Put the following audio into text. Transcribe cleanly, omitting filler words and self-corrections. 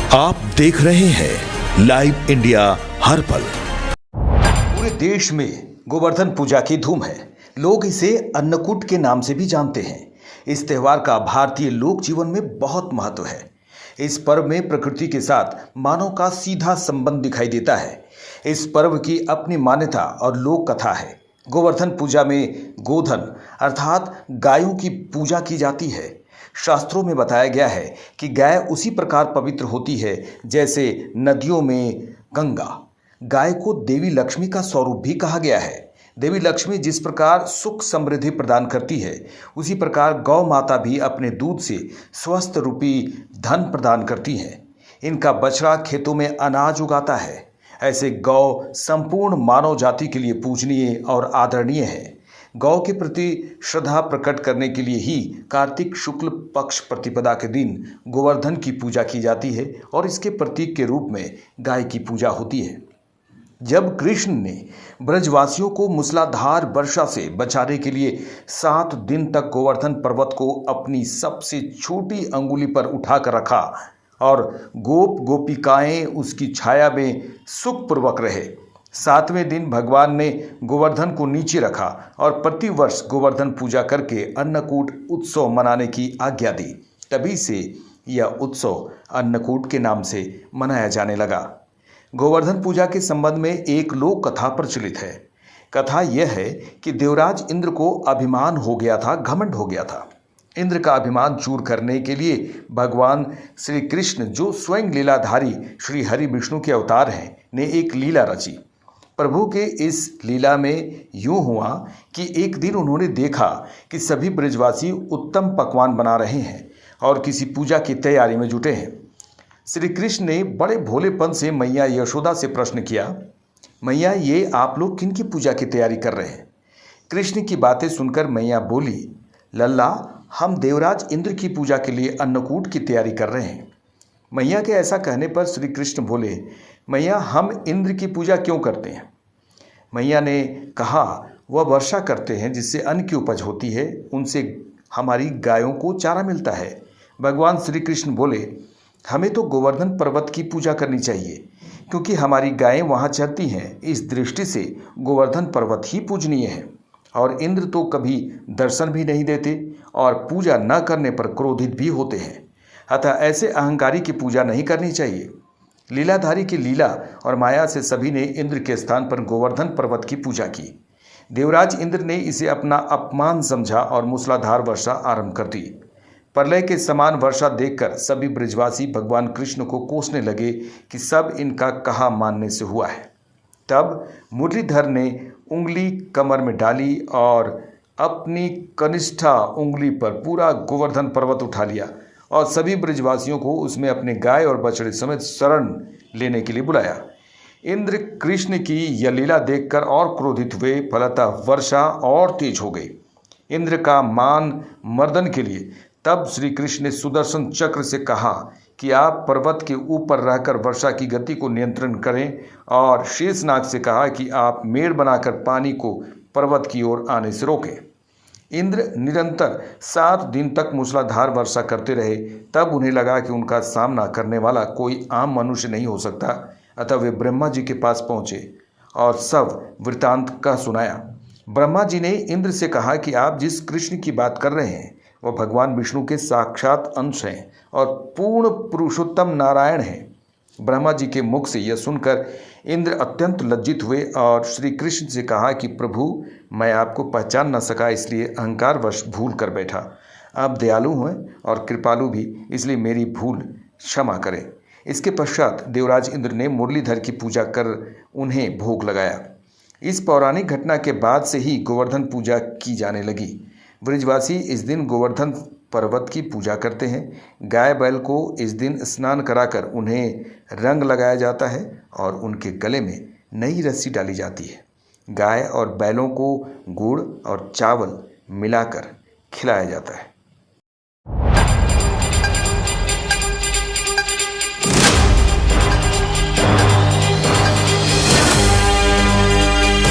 आप देख रहे हैं लाइव इंडिया हर पल। पूरे देश में गोवर्धन पूजा की धूम है। लोग इसे अन्नकूट के नाम से भी जानते हैं। इस त्योहार का भारतीय लोक जीवन में बहुत महत्व है। इस पर्व में प्रकृति के साथ मानव का सीधा संबंध दिखाई देता है। इस पर्व की अपनी मान्यता और लोक कथा है। गोवर्धन पूजा में गोधन अर्थात गायों की पूजा की जाती है। शास्त्रों में बताया गया है कि गाय उसी प्रकार पवित्र होती है जैसे नदियों में गंगा। गाय को देवी लक्ष्मी का स्वरूप भी कहा गया है। देवी लक्ष्मी जिस प्रकार सुख समृद्धि प्रदान करती है, उसी प्रकार गौ माता भी अपने दूध से स्वस्थ रूपी धन प्रदान करती है। इनका बछड़ा खेतों में अनाज उगाता है। ऐसे गौ संपूर्ण मानव जाति के लिए पूजनीय और आदरणीय है। गौ के प्रति श्रद्धा प्रकट करने के लिए ही कार्तिक शुक्ल पक्ष प्रतिपदा के दिन गोवर्धन की पूजा की जाती है और इसके प्रतीक के रूप में गाय की पूजा होती है। जब कृष्ण ने ब्रजवासियों को मूसलाधार वर्षा से बचाने के लिए 7 दिन तक गोवर्धन पर्वत को अपनी सबसे छोटी अंगुली पर उठाकर रखा और गोप गोपिकाएं उसकी छाया में सुखपूर्वक रहे, 7वें दिन भगवान ने गोवर्धन को नीचे रखा और प्रतिवर्ष गोवर्धन पूजा करके अन्नकूट उत्सव मनाने की आज्ञा दी। तभी से यह उत्सव अन्नकूट के नाम से मनाया जाने लगा। गोवर्धन पूजा के संबंध में एक लोक कथा प्रचलित है। कथा यह है कि देवराज इंद्र को अभिमान हो गया था, घमंड हो गया था। इंद्र का अभिमान चूर करने के लिए भगवान श्री कृष्ण, जो स्वयं लीलाधारी श्री हरि विष्णु के अवतार हैं, ने एक लीला रची। प्रभु के इस लीला में यूं हुआ कि एक दिन उन्होंने देखा कि सभी ब्रजवासी उत्तम पकवान बना रहे हैं और किसी पूजा की तैयारी में जुटे हैं। श्री कृष्ण ने बड़े भोलेपन से मैया यशोदा से प्रश्न किया, मैया, ये आप लोग किन की पूजा की तैयारी कर रहे हैं? कृष्ण की बातें सुनकर मैया बोली, लल्ला, हम देवराज इंद्र की पूजा के लिए अन्नकूट की तैयारी कर रहे हैं। मैया के ऐसा कहने पर श्री कृष्ण बोले, मैया, हम इंद्र की पूजा क्यों करते हैं? मैया ने कहा, वह वर्षा करते हैं जिससे अन्न की उपज होती है, उनसे हमारी गायों को चारा मिलता है। भगवान श्री कृष्ण बोले, हमें तो गोवर्धन पर्वत की पूजा करनी चाहिए क्योंकि हमारी गायें वहाँ चरती हैं। इस दृष्टि से गोवर्धन पर्वत ही पूजनीय है और इंद्र तो कभी दर्शन भी नहीं देते और पूजा न करने पर क्रोधित भी होते हैं। अतः ऐसे अहंकारी की पूजा नहीं करनी चाहिए। लीलाधारी की लीला और माया से सभी ने इंद्र के स्थान पर गोवर्धन पर्वत की पूजा की। देवराज इंद्र ने इसे अपना अपमान समझा और मूसलाधार वर्षा आरंभ कर दी। प्रलय के समान वर्षा देखकर सभी ब्रजवासी भगवान कृष्ण को कोसने लगे कि सब इनका कहा मानने से हुआ है। तब मुरलीधर ने उंगली कमर में डाली और अपनी कनिष्ठा उंगली पर पूरा गोवर्धन पर्वत उठा लिया और सभी ब्रजवासियों को उसमें अपने गाय और बछड़े समेत शरण लेने के लिए बुलाया। इंद्र कृष्ण की यह लीला देखकर और क्रोधित हुए, फलतः वर्षा और तेज हो गई। इंद्र का मान मर्दन के लिए तब श्री कृष्ण ने सुदर्शन चक्र से कहा कि आप पर्वत के ऊपर रहकर वर्षा की गति को नियंत्रण करें और शेषनाग से कहा कि आप मेड़ बनाकर पानी को पर्वत की ओर आने से रोकें। इंद्र निरंतर 7 दिन तक मूसलाधार वर्षा करते रहे। तब उन्हें लगा कि उनका सामना करने वाला कोई आम मनुष्य नहीं हो सकता। अतः वे ब्रह्मा जी के पास पहुँचे और सब वृतांत का सुनाया। ब्रह्मा जी ने इंद्र से कहा कि आप जिस कृष्ण की बात कर रहे हैं वह भगवान विष्णु के साक्षात अंश हैं और पूर्ण पुरुषोत्तम नारायण हैं। ब्रह्मा जी के मुख से यह सुनकर इंद्र अत्यंत लज्जित हुए और श्री कृष्ण से कहा कि प्रभु, मैं आपको पहचान न सका, इसलिए अहंकारवश भूल कर बैठा। आप दयालु हैं और कृपालु भी, इसलिए मेरी भूल क्षमा करें। इसके पश्चात देवराज इंद्र ने मुरलीधर की पूजा कर उन्हें भोग लगाया। इस पौराणिक घटना के बाद से ही गोवर्धन पूजा की जाने लगी। ब्रजवासी इस दिन गोवर्धन पर्वत की पूजा करते हैं। गाय बैल को इस दिन स्नान कराकर उन्हें रंग लगाया जाता है और उनके गले में नई रस्सी डाली जाती है। गाय और बैलों को गुड़ और चावल मिलाकर खिलाया जाता है।